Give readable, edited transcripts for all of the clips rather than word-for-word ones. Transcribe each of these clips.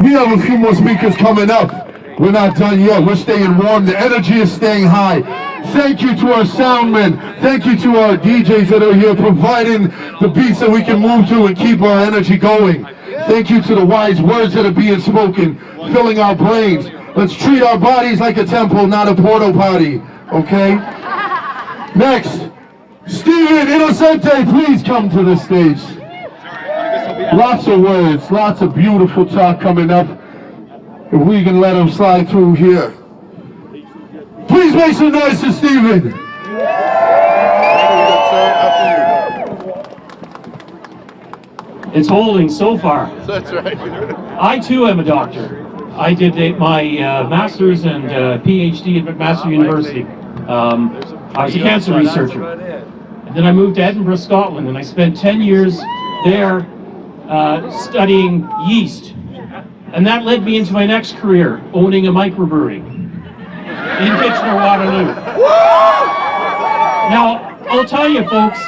We have a few more speakers coming up. We're not done yet. We're staying warm. The energy is staying high. Thank you to our soundmen. Thank you to our DJs that are here providing the beats that we can move to and keep our energy going. Thank you to the wise words that are being spoken, filling our brains. Let's treat our bodies like a temple, not a porta potty. Okay? Next, Stephen Innocente, please come to the stage. Lots of words, lots of beautiful talk coming up. If we can let him slide through here. Please make some noise to Stephen. It's holding so far. That's right. I too am a doctor. I did my master's and PhD at McMaster University. I was a cancer researcher. And then I moved to Edinburgh, Scotland, and I spent 10 years there studying yeast. And that led me into my next career, owning a microbrewery in Kitchener-Waterloo. Now, I'll tell you folks,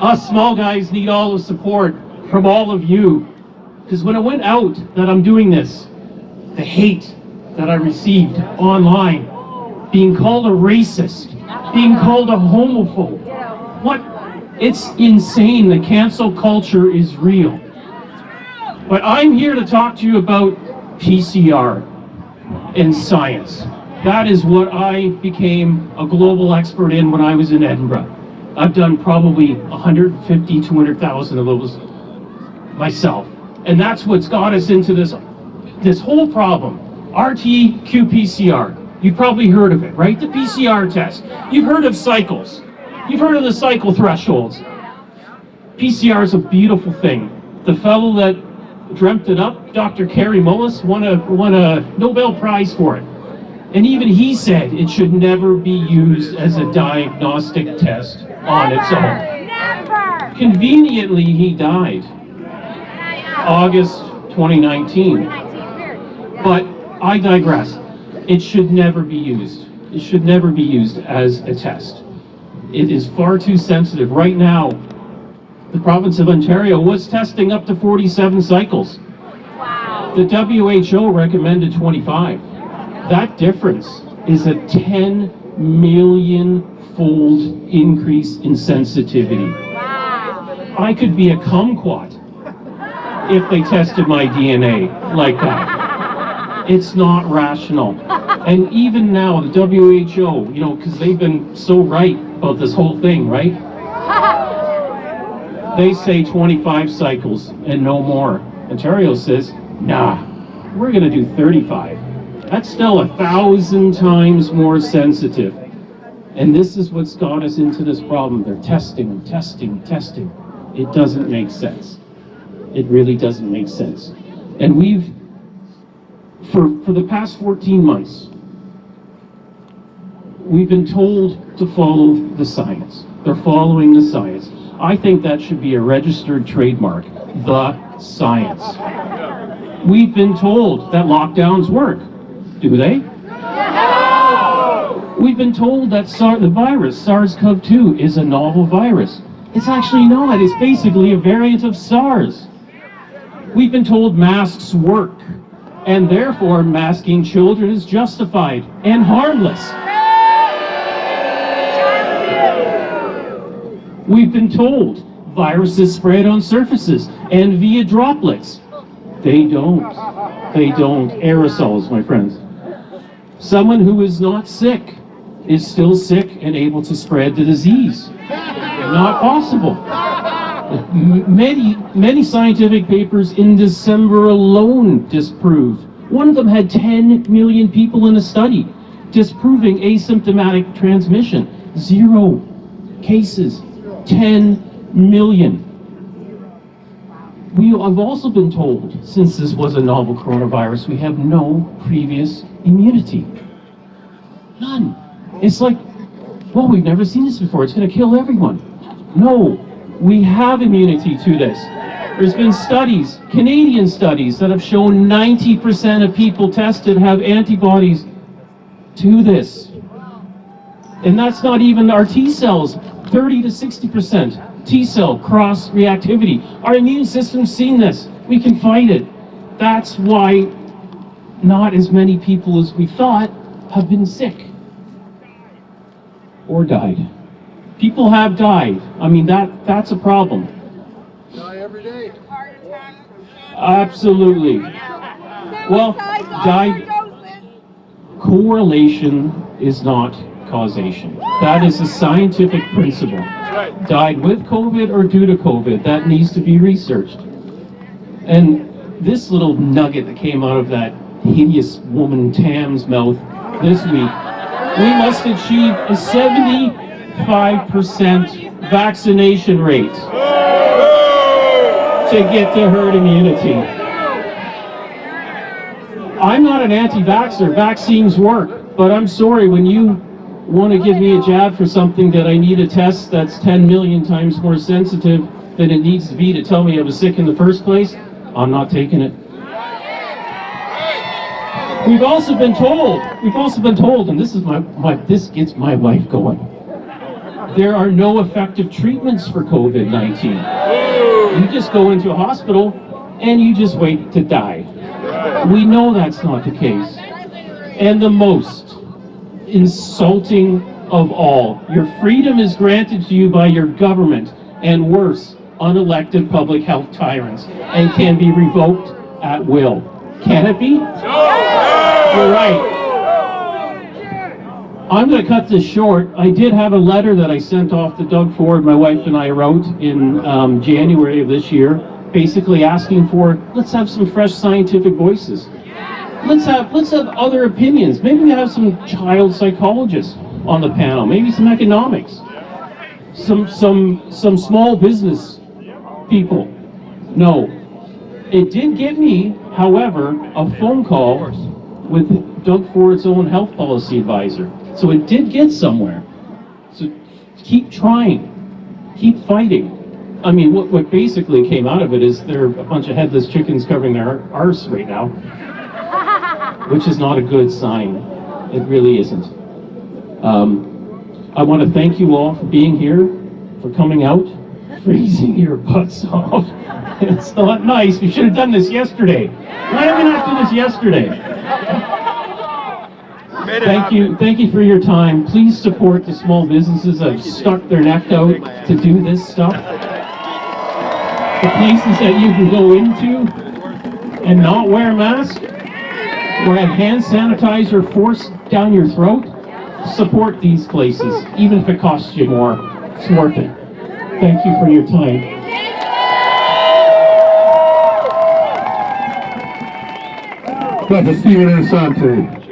us small guys need all the support from all of you. Because when I went out that I'm doing this, the hate that I received online, being called a racist, being called a homophobe, what? It's insane. The cancel culture is real. But I'm here to talk to you about PCR and science. That is what I became a global expert in when I was in Edinburgh. I've done probably 150, 200,000 of those myself. And that's what's got us into this whole problem. RT-qPCR. You've probably heard of it, right? The PCR test. You've heard of cycles. You've heard of the cycle thresholds. PCR is a beautiful thing. The fellow that dreamt it up, Dr. Kerry Mullis, won a Nobel Prize for it. And even he said it should never be used as a diagnostic test on its own. Never! Conveniently, he died. August 2019. But I digress. It should never be used. It should never be used as a test. It is far too sensitive. Right now, the province of Ontario was testing up to 47 cycles. Wow. The WHO recommended 25. That difference is a 10 million-fold increase in sensitivity. Wow. I could be a kumquat if they tested my DNA like that. It's not rational. And even now, the WHO, you know, because they've been so right about this whole thing, right? They say 25 cycles and no more. Ontario says, nah, we're going to do 35. That's still 1,000 times more sensitive. And this is what's got us into this problem. They're testing and testing and testing. It doesn't make sense. It really doesn't make sense. And we've, for the past 14 months, we've been told to follow the science. They're following the science. I think that should be a registered trademark, the science. We've been told that lockdowns work. Do they? No! We've been told that the virus, SARS-CoV-2, is a novel virus. It's actually not. It's basically a variant of SARS. We've been told masks work, and therefore masking children is justified and harmless. We've been told viruses spread on surfaces and via droplets. They don't. They don't. Aerosols, my friends. Someone who is not sick is still sick and able to spread the disease. Not possible. Many scientific papers in December alone disproved. One of them had 10 million people in a study disproving asymptomatic transmission. 0 cases. 10 million. We have also been told, since this was a novel coronavirus, we have no previous immunity. None. It's like, well, we've never seen this before. It's going to kill everyone. No, we have immunity to this. There's been studies, Canadian studies, that have shown 90% of people tested have antibodies to this. And that's not even our T cells. 30 to 60% T cell cross-reactivity. Our immune system's seen this. We can fight it. That's why not as many people as we thought have been sick or died. People have died. I mean, that's a problem. Die every day. Absolutely. Well, died. Correlation is not causation. That is a scientific principle. Died with COVID or due to COVID, that needs to be researched. And this little nugget that came out of that hideous woman Tam's mouth this week, we must achieve a 75% vaccination rate to get to herd immunity. I'm not an anti-vaxxer. Vaccines work, but I'm sorry, when you want to give me a jab for something that I need a test that's 10 million times more sensitive than it needs to be to tell me I was sick in the first place, I'm not taking it. We've also been told, and this is this gets my wife going, there are no effective treatments for COVID-19. You just go into a hospital and you just wait to die. We know that's not the case. And the most insulting of all, your freedom is granted to you by your government, and worse, unelected public health tyrants, and can be revoked at will. Can it be? You're right. I'm going to cut this short. I did have a letter that I sent off to Doug Ford, my wife and I wrote in January of this year, basically asking for, let's have some fresh scientific voices. Let's have other opinions. Maybe we have some child psychologists on the panel, maybe some economics, some small business people. No. It did get me, however, a phone call with Doug Ford's own health policy advisor. So it did get somewhere. So keep trying. Keep fighting. I mean, what basically came out of it is there are a bunch of headless chickens covering their arse right now, which is not a good sign. It really isn't. I want to thank you all for being here, for coming out, freezing your butts off. It's not nice. We should have done this yesterday. Why did we not do this yesterday? Thank you for your time. Please support the small businesses that have stuck their neck out to do this stuff. The places that you can go into and not wear a mask, or have hand sanitizer forced down your throat, support these places, even if it costs you more. It's worth it. Thank you for your time. Dr. Stephen Innocente.